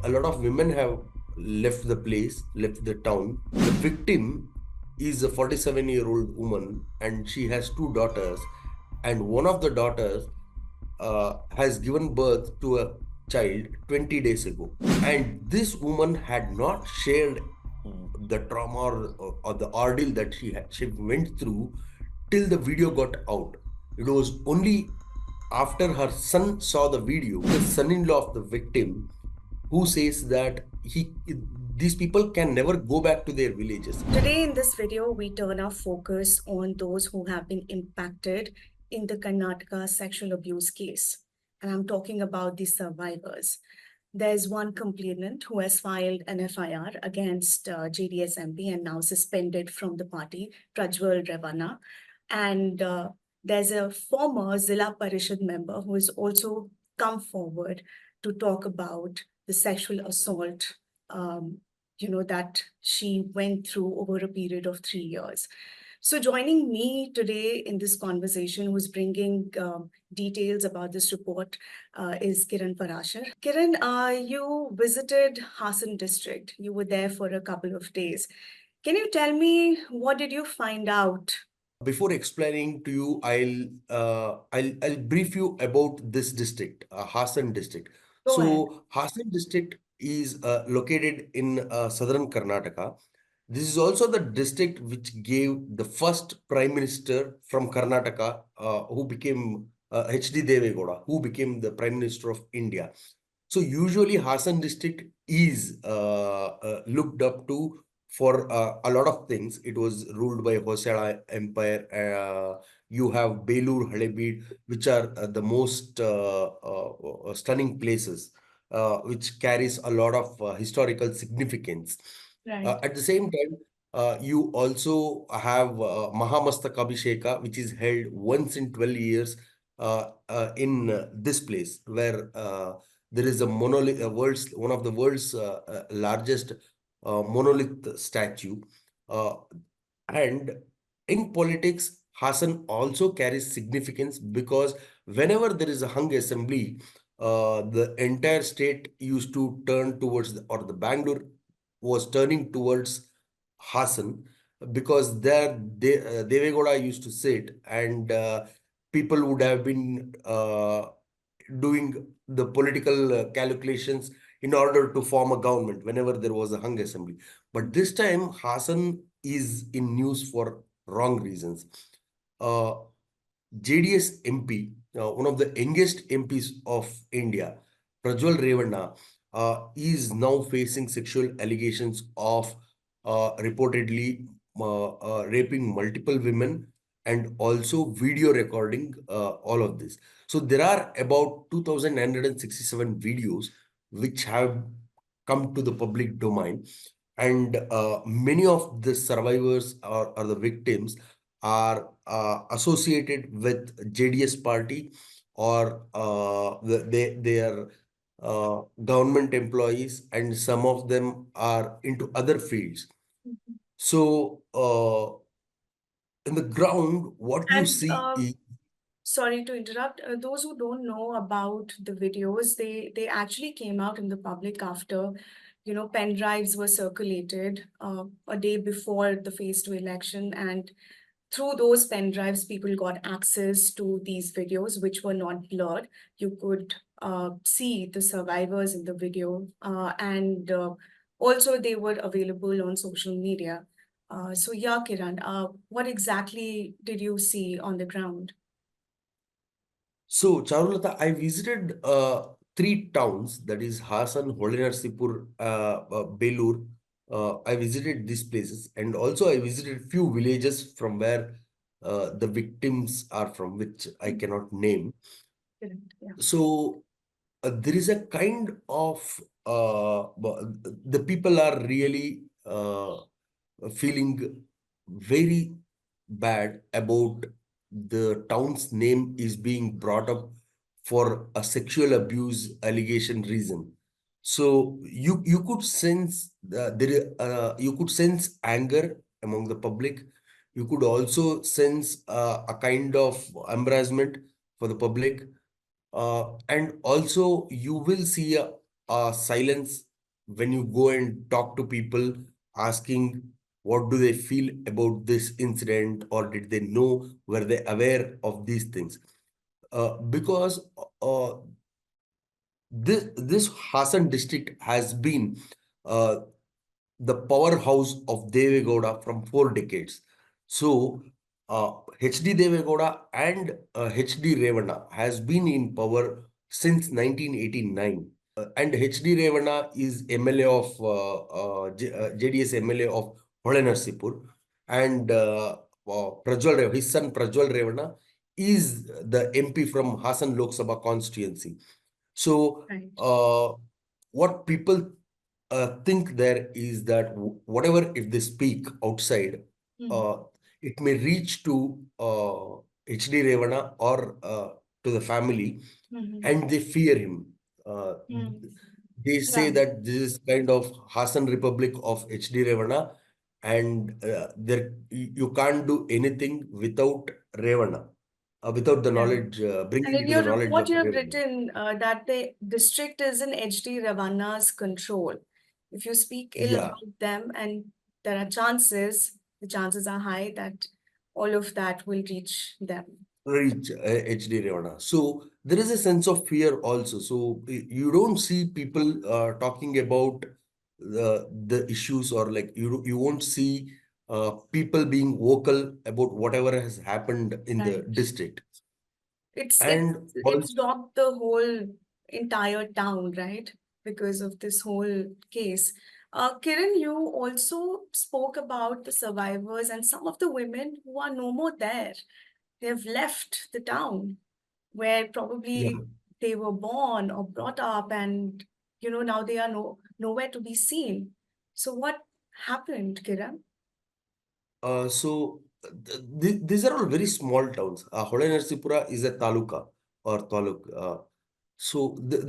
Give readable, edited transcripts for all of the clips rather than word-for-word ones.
a lot of women have left the place, left the town. The victim is a 47-year-old woman, and she has two daughters, and one of the daughters has given birth to a child 20 days ago. And this woman had not shared the trauma or the ordeal that she went through till the video got out. It was only after her son saw the video, the son-in-law of the victim, who says that these people can never go back to their villages. Today, in this video, we turn our focus on those who have been impacted in the Karnataka sexual abuse case. And I'm talking about the survivors. There's one complainant who has filed an FIR against JDS MP and now suspended from the party, Prajwal Revanna. And there's a former Zilla Parishad member who has also come forward to talk about the sexual assault that she went through over a period of 3 years. So joining me today in this conversation, who's bringing details about this report, is Kiran Parashar. Kiran, you visited Hassan district. You were there for a couple of days. Can you tell me what did you find out? Before explaining to you, I'll brief you about this district, Hassan district. Go ahead. So Hassan district is located in southern Karnataka. This is also the district which gave the first prime minister from Karnataka, who became H.D. Devegowda, who became the prime minister of India. So usually Hassan district is looked up to for a lot of things. It was ruled by Hoysala Empire. You have Belur, Halebid, which are the most stunning places, which carries a lot of historical significance. Right. At the same time, you also have Mahamastak Abhisheka, which is held once in 12 years in this place, where there is a monolith, one of the world's largest monolith statue. Uh, and in politics, Hassan also carries significance because whenever there is a hung assembly, the entire state used to turn towards, or the Bangalore was turning towards Hassan, because there Devegowda used to sit, and people would have been doing the political calculations in order to form a government whenever there was a hung assembly. But this time, Hassan is in news for wrong reasons. Uh, JDS MP, one of the youngest MPs of India, Prajwal Revanna, is now facing sexual allegations of reportedly raping multiple women and also video recording all of this. So there are about 2,967 videos which have come to the public domain, and many of the survivors or the victims are associated with JDS party, or they are government employees, and some of them are into other fields. Mhm. So in the ground, what you And see is. sorry to interrupt. Those who don't know about the videos, they actually came out in the public after, pen drives were circulated a day before the phase two election, and through those pen drives, people got access to these videos, which were not blurred. You could see the survivors in the video, and also they were available on social media. So yeah, Kiran, what exactly did you see on the ground? So, Charulata, I visited three towns, that is Hassan, Holinarsipur, Belur. I visited these places, and also I visited few villages from where the victims are from, which I Mm, cannot name. Kiran, yeah. So, there is a kind of the people are really feeling very bad about the town's name is being brought up for a sexual abuse allegation reason. So you could sense you could sense anger among the public. You could also sense a kind of embarrassment for the public, and also you will see a silence when you go and talk to people asking what do they feel about this incident, or did they know, were they aware of these things? Because uh, this Hassan district has been uh, the powerhouse of Deve Gowda from 4 decades. So HD Deve Gowda and HD Revanna has been in power since 1989. And HD Revanna is MLA of JDS MLA of Holenarsipur, and his son Prajwal Revanna is the MP from Hassan Lok Sabha constituency. So, Right. what people think there is that whatever if they speak outside, Mm-hmm. uh, it may reach to HD Revana or to the family, Mm-hmm. and they fear him. Uh, Mm-hmm. they say Yeah. that this is kind of Hassan Republic of HD Revana, and there you can't do anything without Revana, without the Yeah. knowledge, And bringing in into the your knowledge report, of you have Revana. written that the district is in HD Ravana's control. If you speak ill Yeah, about them, and there are chances, the chances are high that all of that will reach them. reach HD Revana. So there is a sense of fear also. So you don't see people talking about the issues, or like you won't see people being vocal about whatever has happened in the Right. district. It's it's And it's also, rocked the whole entire town, right? Because of this whole case. Kiran, you also spoke about the survivors and some of the women who are no more there. They have left the town where yeah. probably they were born or brought up, and now they are nowhere to be seen. So what happened, Kiran? These are all very small towns. Hole Narsipura is a taluka or taluk.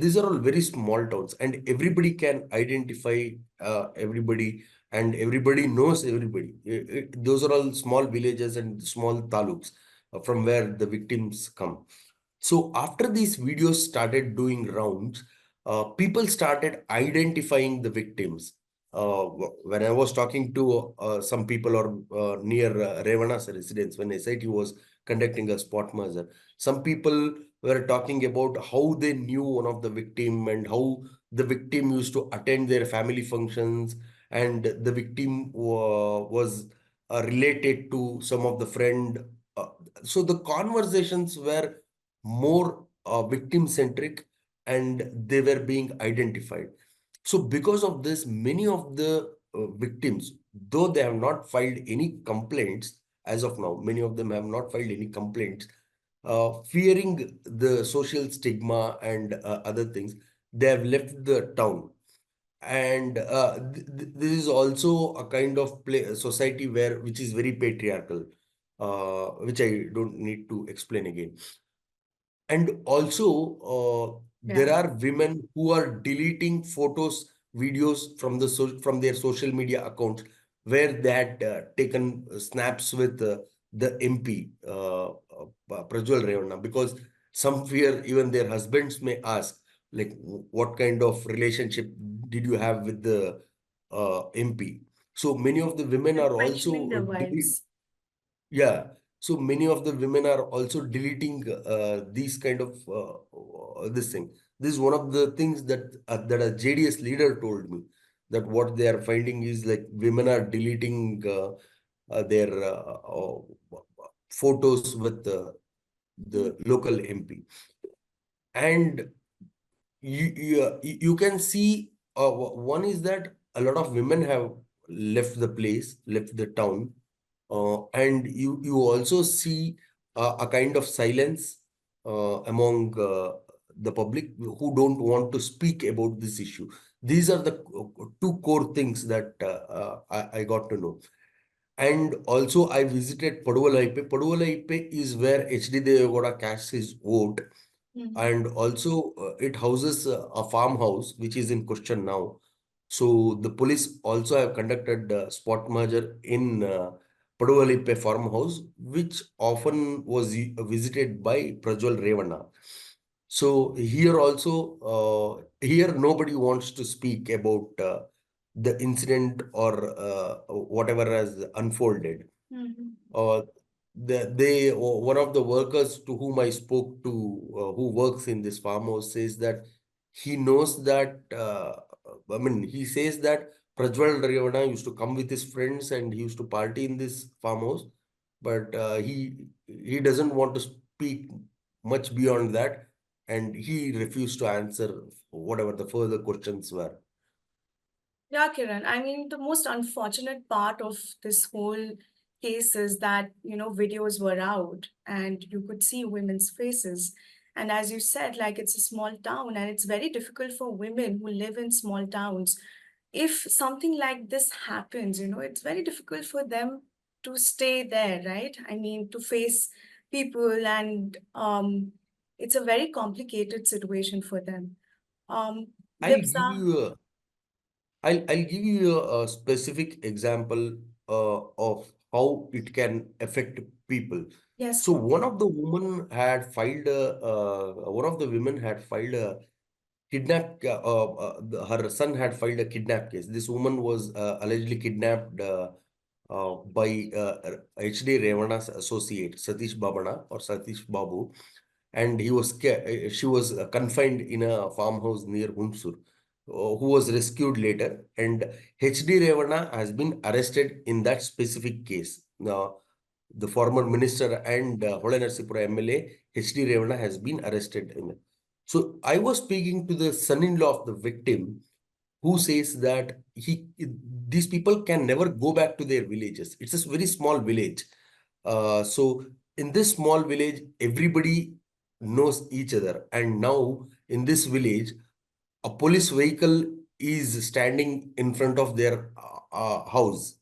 These are all very small towns, and everybody can identify everybody, and everybody knows everybody. Those are all small villages and small taluks from where the victims come. So after these videos started doing rounds, people started identifying the victims. When I was talking to some people or near Revana's residence, when SIT was conducting a spot murder, some people were talking about how they knew one of the victim, and how the victim used to attend their family functions, and the victim was related to some of the friend. Uh, so the conversations were more victim centric, and they were being identified. So because of this, many of the victims, though they have not filed any complaints as of now, many of them have not filed any complaints, fearing the social stigma and other things, they have left the town. And this is also a kind of society where which is very patriarchal, which I don't need to explain again. And also, there Yeah. are women who are deleting photos, videos from from their social media accounts, where they had taken snaps with the MP, Prajwal Revanna, because some fear even their husbands may ask, like, what kind of relationship did you have with the MP? So many of the women They're are questioning also their wives. yeah. So many of the women are also deleting these kind of this thing. This is one of the things that a JDS leader told me, that what they are finding is like women are deleting their photos with Mm. the local MP. And you can see one is that a lot of women have left the place, left the town, and you also see a kind of silence among the public who don't want to speak about this issue. These are the two core things that I got to know. And also, I visited Paduvallaipe. Paduvallaipe is where HD Devegoda casts his vote, Mm. and also it houses a farmhouse which is in question now. So the police also have conducted spot merger in Paduvalipe farmhouse, which often was visited by Prajwal Revanna. So here also, here nobody wants to speak about the incident or whatever has unfolded. Uh, one of the workers to whom I spoke to, who works in this farmhouse, says that he knows that. I mean, he says that Prajwal Revanna used to come with his friends and he used to party in this farmhouse, but he doesn't want to speak much beyond that, and he refused to answer whatever the further questions were. Yeah, Kiran. I mean, the most unfortunate part of this whole case is that, videos were out and you could see women's faces. And as you said, like it's a small town and it's very difficult for women who live in small towns. If something like this happens, it's very difficult for them to stay there, right? I mean, to face people and it's a very complicated situation for them. Um, I'll give Dipsa, you I'll give you a specific example of how it can affect people. yes, So please. one of the women had filed a her son had filed a kidnap case. This woman was allegedly kidnapped by HD Revana's associate Satish Babana or Satish Babu, and she was confined in a farmhouse near Hunsur, who was rescued later. And HD Revana has been arrested in that specific case. Now, the former minister and Hola Narsipura MLA HD Revana has been arrested in it. So I was speaking to the son-in-law of the victim, who says that these people can never go back to their villages. It's a very small village. So in this small village, everybody knows each other. And now in this village, a police vehicle is standing in front of their house.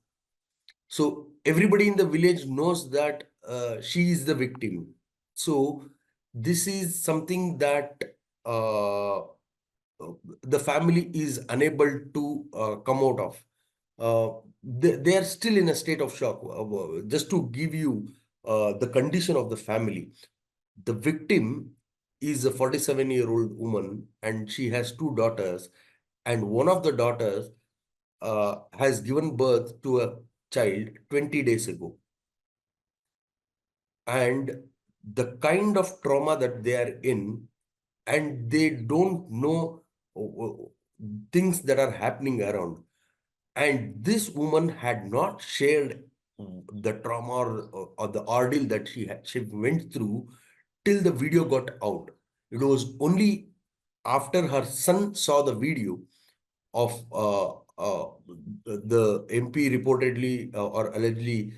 So everybody in the village knows that she is the victim. So this is something that uh, the family is unable to come out of. They are still in a state of shock. Just to give you the condition of the family, the victim is a 47-year-old woman and she has two daughters, and one of the daughters has given birth to a child 20 days ago. And the kind of trauma that they are in, and they don't know things that are happening around. And this woman had not shared the trauma or the ordeal that she went through till the video got out. It was only after her son saw the video of the MP reportedly or allegedly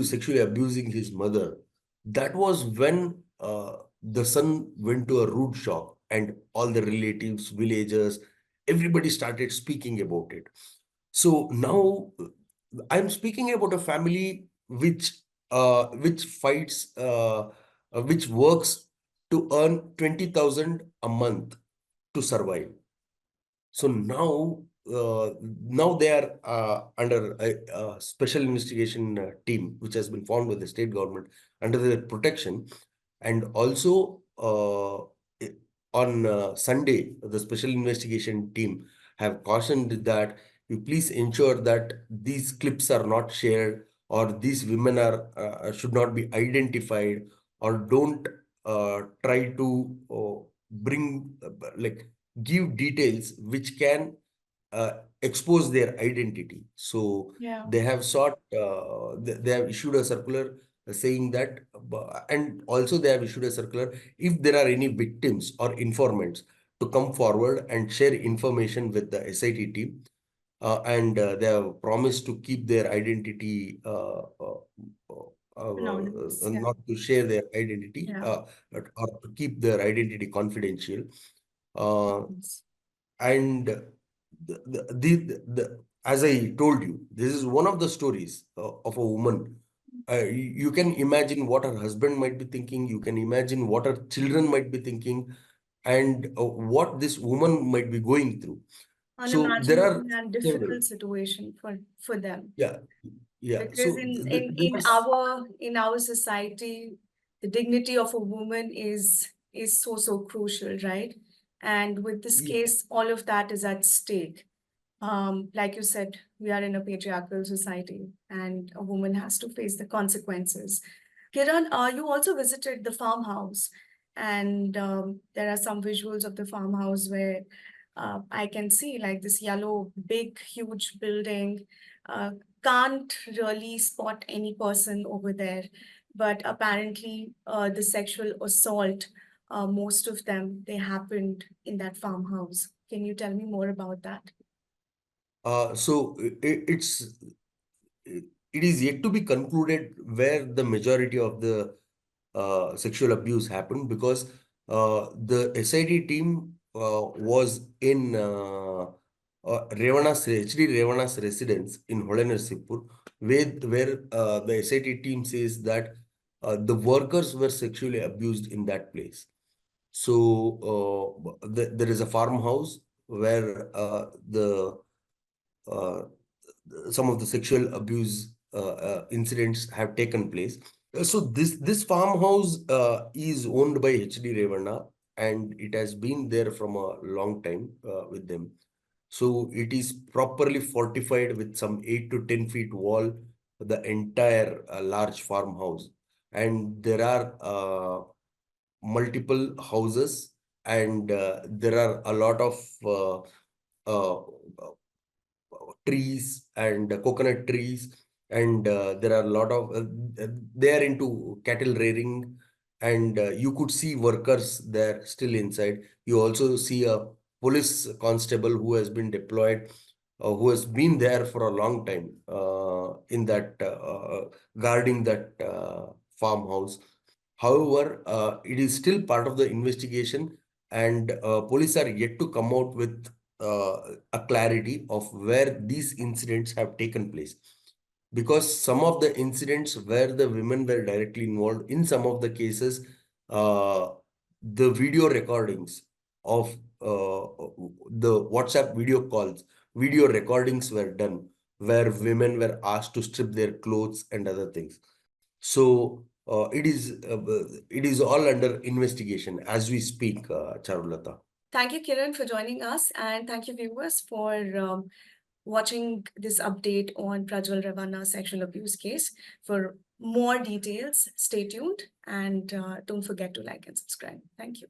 sexually abusing his mother. That was when the son went to a rude shock, and all the relatives, villagers, everybody started speaking about it. So now I'm speaking about a family which fights, which works to earn 20,000 a month to survive. So now they are under a special investigation team, which has been formed by the state government under their protection. And also on Sunday, the special investigation team have cautioned that you please ensure that these clips are not shared, or these women are should not be identified, or don't try to bring like give details which can expose their identity. So Yeah. they have issued a circular saying that, and also they have issued a circular, if there are any victims or informants, to come forward and share information with the SIT team. And they have promised to keep their identity, Anonymous. Yeah. not to share their identity, Yeah. or to keep their identity confidential. Uh, Yes. and as I told you, this is one of the stories of a woman. You can imagine what her husband might be thinking. You can imagine what her children might be thinking, and what this woman might be going through. So there Unimaginable are and several. difficult situation for them. Yeah, yeah. Because So in there in was. our in our society, the dignity of a woman is is so crucial, right? And with this Ye- case, all of that is at stake. Like you said, we are in a patriarchal society, and a woman has to face the consequences. Kiran, you also visited the farmhouse, and there are some visuals of the farmhouse where I can see like this yellow, big, huge building. Uh, can't really spot any person over there, but apparently the sexual assault, most of them, they happened in that farmhouse. Can you tell me more about that? so it is yet to be concluded where the majority of the sexual abuse happened, because the SID team was in Revanna's HD Revanna's residence in Holenarsipur, where the SIT team says that the workers were sexually abused in that place. So there is a farmhouse where uh, some of the sexual abuse incidents have taken place. So this farmhouse is owned by HD Revanna, and it has been there from a long time with them. So it is properly fortified with some 8 to 10 feet wall, the entire large farmhouse, and there are multiple houses, and there are a lot of uh, trees and coconut trees, and there are a lot of they are into cattle rearing, and you could see workers there still inside. You also see a police constable who has been deployed, who has been there for a long time in that guarding that farmhouse. However, it is still part of the investigation, and police are yet to come out with a clarity of where these incidents have taken place. Because some of the incidents where the women were directly involved, in some of the cases, uh, the video recordings of the WhatsApp video calls, video recordings were done where women were asked to strip their clothes and other things. So it is all under investigation as we speak, Charulata. Thank you, Kiran, for joining us, and thank you, viewers, for watching this update on Prajwal Revanna sexual abuse case. For more details, stay tuned and don't forget to like and subscribe. Thank you.